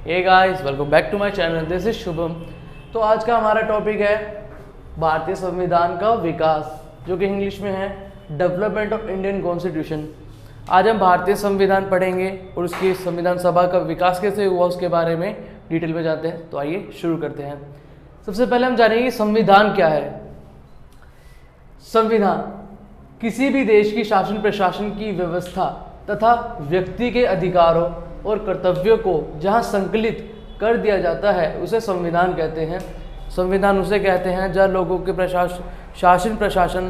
Hey guys, welcome back to my channel, this is Shubham. तो आज का हमारा टॉपिक है भारतीय संविधान का विकास, जो कि इंग्लिश में है डेवलपमेंट ऑफ इंडियन कॉन्स्टिट्यूशन। आज हम भारतीय संविधान पढ़ेंगे और उसकी संविधान सभा का विकास कैसे हुआ उसके बारे में डिटेल में जाते हैं। तो आइए शुरू करते हैं। सबसे पहले हम जानेंगे संविधान क्या है। संविधान किसी भी देश की शासन प्रशासन की व्यवस्था तथा व्यक्ति के अधिकारों और कर्तव्यों को जहां संकलित कर दिया जाता है उसे संविधान कहते हैं। संविधान उसे कहते हैं जहाँ लोगों के शासन प्रशासन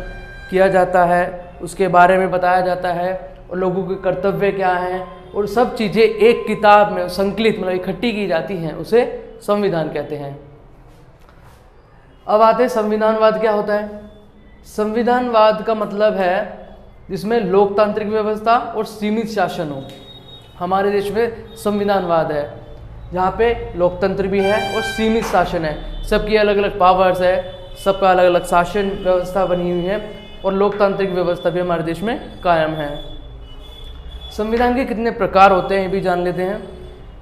किया जाता है, उसके बारे में बताया जाता है और लोगों के कर्तव्य क्या हैं और सब चीज़ें एक किताब में संकलित मतलब इकट्ठी की जाती हैं, उसे संविधान कहते हैं। अब आते हैं संविधानवाद क्या होता है। संविधानवाद का मतलब है जिसमें लोकतांत्रिक व्यवस्था और सीमित शासन हो। हमारे देश में संविधानवाद है जहाँ पे लोकतंत्र भी है और सीमित शासन है, सबकी अलग अलग पावर्स है, सबका अलग अलग शासन व्यवस्था बनी हुई है और लोकतांत्रिक व्यवस्था भी हमारे देश में कायम है। संविधान के कितने प्रकार होते हैं ये भी जान लेते हैं।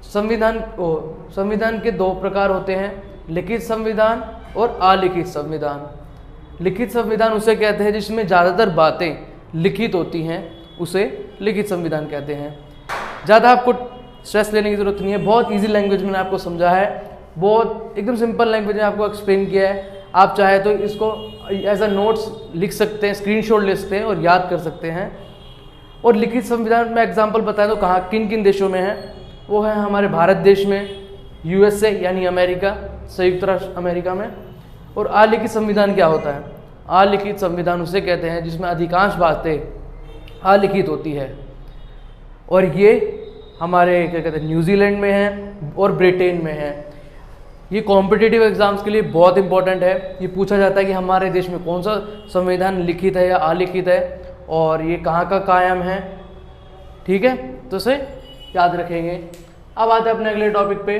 संविधान के दो प्रकार होते हैं, लिखित संविधान और अलिखित संविधान। लिखित संविधान उसे कहते हैं जिसमें ज़्यादातर बातें लिखित होती हैं, उसे लिखित संविधान कहते हैं। ज़्यादा आपको स्ट्रेस लेने की ज़रूरत नहीं है, बहुत इजी लैंग्वेज में आपको समझा है, बहुत एकदम सिंपल लैंग्वेज में आपको एक्सप्लेन किया है। आप चाहे तो इसको एज अ नोट्स लिख सकते हैं, स्क्रीनशॉट ले सकते हैं और याद कर सकते हैं। और लिखित संविधान में एग्जांपल बताएं तो कहाँ किन किन देशों में है, वो है हमारे भारत देश में, यूएसए यानी अमेरिका, संयुक्त राष्ट्र अमेरिका में। और अलिखित संविधान क्या होता है? अलिखित संविधान उसे कहते हैं जिसमें अधिकांश बातें अलिखित होती है और ये हमारे क्या कहते हैं न्यूजीलैंड में है और ब्रिटेन में है। ये कॉम्पिटिटिव एग्जाम्स के लिए बहुत इंपॉर्टेंट है। ये पूछा जाता है कि हमारे देश में कौन सा संविधान लिखित है या अलिखित है और ये कहाँ का कायम है। ठीक है, तो इसे याद रखेंगे। अब आते हैं अपने अगले टॉपिक पे।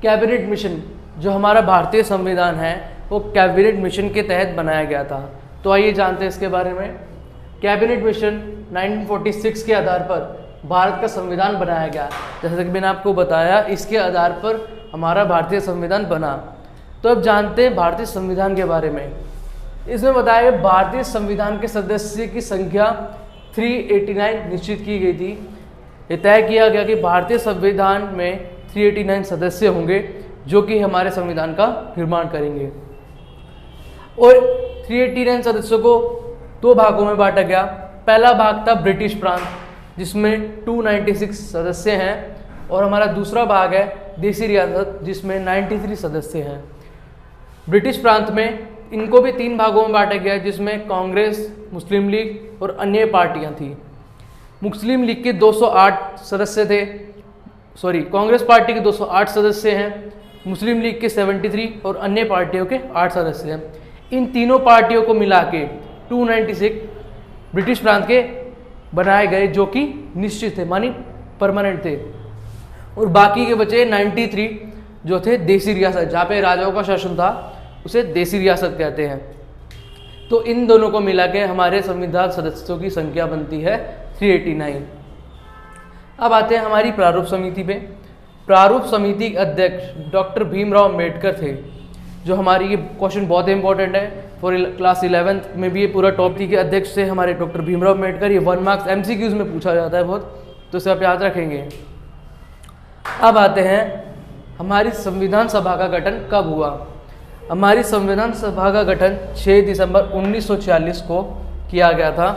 कैबिनेट मिशन, जो हमारा भारतीय संविधान है वो कैबिनेट मिशन के तहत बनाया गया था। तो आइए जानते हैं इसके बारे में। कैबिनेट मिशन 1946 के आधार पर भारत का संविधान बनाया गया। जैसे कि मैंने आपको बताया, इसके आधार पर हमारा भारतीय संविधान बना। तो अब जानते हैं भारतीय संविधान के बारे में। इसमें बताया गया भारतीय संविधान के सदस्य की संख्या 389 निश्चित की गई थी। ये तय किया गया कि भारतीय संविधान में 389 सदस्य होंगे जो कि हमारे संविधान का निर्माण करेंगे। और 389 सदस्यों को दो भागों में बांटा गया। पहला भाग था ब्रिटिश प्रांत जिसमें 296 सदस्य हैं और हमारा दूसरा भाग है देसी रियासत जिसमें 93 सदस्य हैं। ब्रिटिश प्रांत में इनको भी तीन भागों में बांटा गया जिसमें कांग्रेस, मुस्लिम लीग और अन्य पार्टियां थी। मुस्लिम लीग के 208 सदस्य थे, कांग्रेस पार्टी के 208 सदस्य हैं, मुस्लिम लीग के 73 और अन्य पार्टियों के 8 सदस्य हैं। इन तीनों पार्टियों को मिला के 296 ब्रिटिश प्रांत के बनाए गए जो कि निश्चित थे, मानी परमानेंट थे। और बाकी के बचे 93 जो थे देसी रियासत, जहाँ पे राजाओं का शासन था उसे देसी रियासत कहते हैं। तो इन दोनों को मिला के हमारे संविधान सदस्यों की संख्या बनती है 389। अब आते हैं हमारी प्रारूप समिति पे। प्रारूप समिति के अध्यक्ष डॉक्टर भीमराव अम्बेडकर थे। जो हमारी ये क्वेश्चन बहुत इंपॉर्टेंट है फॉर क्लास 11th में भी, ये पूरा टॉपिक के अध्यक्ष थे हमारे डॉक्टर भीमराव अम्बेडकर। ये 1 मार्क्स MCQs में पूछा जाता है बहुत, तो इसे आप याद रखेंगे। अब आते हैं हमारी संविधान सभा का गठन कब हुआ। हमारी संविधान सभा का गठन 6 दिसंबर 1946 को किया गया था।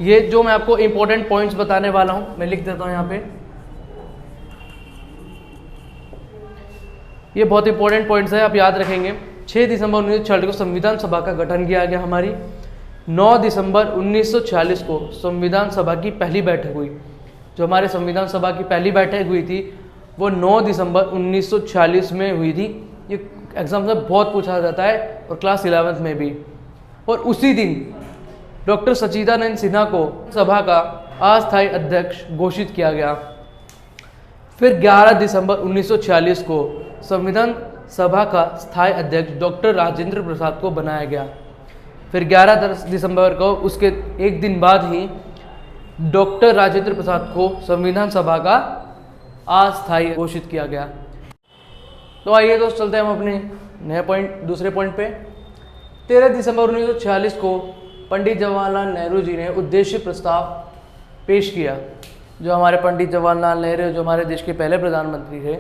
ये जो मैं आपको इंपॉर्टेंट पॉइंट्स बताने वाला हूँ मैं लिख देता हूँ यहाँ पे। ये बहुत इंपॉर्टेंट पॉइंट्स है, आप याद रखेंगे। 6 दिसंबर 1946 को संविधान सभा का गठन किया गया हमारी। 9 दिसंबर 1946 को संविधान सभा की पहली बैठक हुई। जो हमारे संविधान सभा की पहली बैठक हुई थी वो 9 दिसंबर 1946 में हुई थी। ये एग्जाम में बहुत पूछा जाता है और क्लास 11th में भी। और उसी दिन डॉक्टर सच्चिदानंद सिन्हा को सभा का अस्थायी अध्यक्ष घोषित किया गया। फिर 11 दिसंबर 1946 को संविधान सभा का स्थायी अध्यक्ष डॉक्टर राजेंद्र प्रसाद को बनाया गया। फिर 11 दिसंबर को उसके एक दिन बाद ही डॉक्टर राजेंद्र प्रसाद को संविधान सभा का अस्थायी घोषित किया गया। तो आइए दोस्त चलते हैं हम अपने नए पॉइंट दूसरे पॉइंट पे। 13 दिसंबर 1946 को पंडित जवाहरलाल नेहरू जी ने उद्देश्य प्रस्ताव पेश किया। जो हमारे पंडित जवाहरलाल नेहरू जो हमारे देश के पहले प्रधानमंत्री थे,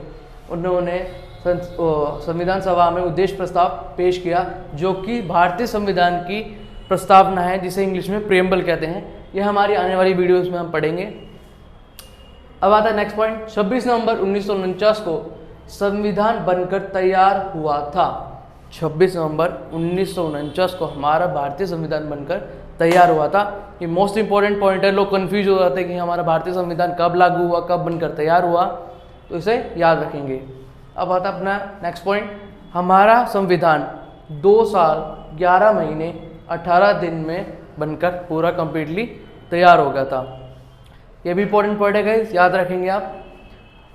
उन्होंने संविधान सभा में उद्देश्य प्रस्ताव पेश किया, जो कि भारतीय संविधान की प्रस्तावना है, जिसे इंग्लिश में प्रेम्बल कहते हैं। यह हमारी आने वाली वीडियोस में हम पढ़ेंगे। अब आता है नेक्स्ट पॉइंट। 26 नवंबर 1949 को संविधान बनकर तैयार हुआ था। 26 नवंबर 1949 को हमारा भारतीय संविधान बनकर तैयार हुआ था। ये मोस्ट इंपॉर्टेंट पॉइंट है। लोग कंफ्यूज हो जाते हैं कि हमारा भारतीय संविधान कब लागू हुआ, कब बनकर तैयार हुआ, तो इसे याद रखेंगे। अब आता अपना नेक्स्ट पॉइंट। हमारा संविधान 2 साल 11 महीने 18 दिन में बनकर पूरा कंप्लीटली तैयार हो गया था। ये भी इंपॉर्टेंट पॉइंट है गाइस, याद रखेंगे आप।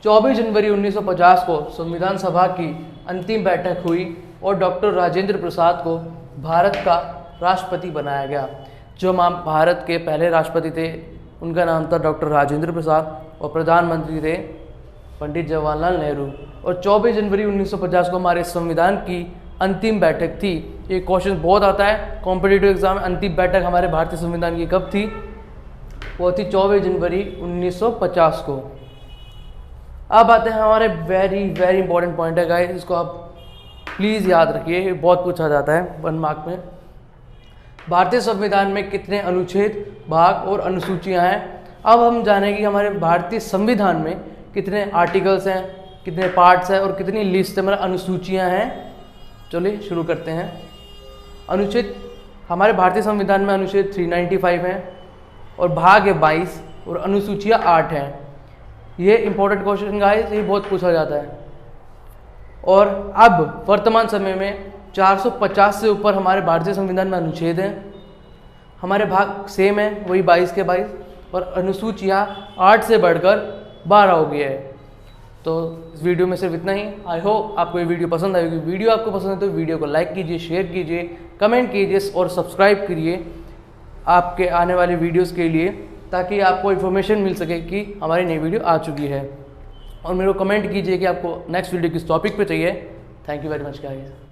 24 जनवरी 1950 को संविधान सभा की अंतिम बैठक हुई और डॉक्टर राजेंद्र प्रसाद को भारत का राष्ट्रपति बनाया गया। जो भारत के पहले राष्ट्रपति थे, उनका नाम था डॉक्टर राजेंद्र प्रसाद और प्रधानमंत्री थे पंडित जवाहरलाल नेहरू। और 24 जनवरी 1950 को हमारे संविधान की अंतिम बैठक थी। ये क्वेश्चन बहुत आता है कॉम्पिटिटिव एग्जाम में। अंतिम बैठक हमारे भारतीय संविधान की कब थी? वो थी 24 जनवरी 1950 को। अब आते हैं हमारे वेरी वेरी इंपॉर्टेंट पॉइंट है गाइस, इसको आप प्लीज़ याद रखिए, बहुत पूछा जाता है 1 मार्क में। भारतीय संविधान में कितने अनुच्छेद, भाग और अनुसूचियां हैं? अब हम जानेंगे हमारे भारतीय संविधान में कितने आर्टिकल्स हैं, कितने पार्ट्स हैं और कितनी लिस्ट है, मतलब अनुसूचियां हैं। चलिए शुरू करते हैं। अनुच्छेद हमारे भारतीय संविधान में अनुच्छेद 395 हैं और भाग है 22 और अनुसूचियां 8 हैं। ये इंपॉर्टेंट क्वेश्चन गाइस, ये बहुत पूछा जाता है। और अब वर्तमान समय में 450 से ऊपर हमारे भारतीय संविधान में अनुच्छेद हैं। हमारे भाग सेम है, वही 22 के 22, और अनुसूचियां 8 से बढ़कर 12 हो गया है। तो इस वीडियो में सिर्फ इतना ही। आई होप आपको ये वीडियो पसंद आएगी। वीडियो आपको पसंद है तो वीडियो को लाइक कीजिए, शेयर कीजिए, कमेंट कीजिए और सब्सक्राइब करिए आपके आने वाले वीडियोस के लिए, ताकि आपको इन्फॉर्मेशन मिल सके कि हमारी नई वीडियो आ चुकी है। और मेरे को कमेंट कीजिए कि आपको नेक्स्ट वीडियो किस टॉपिक पे चाहिए। Thank you very much guys.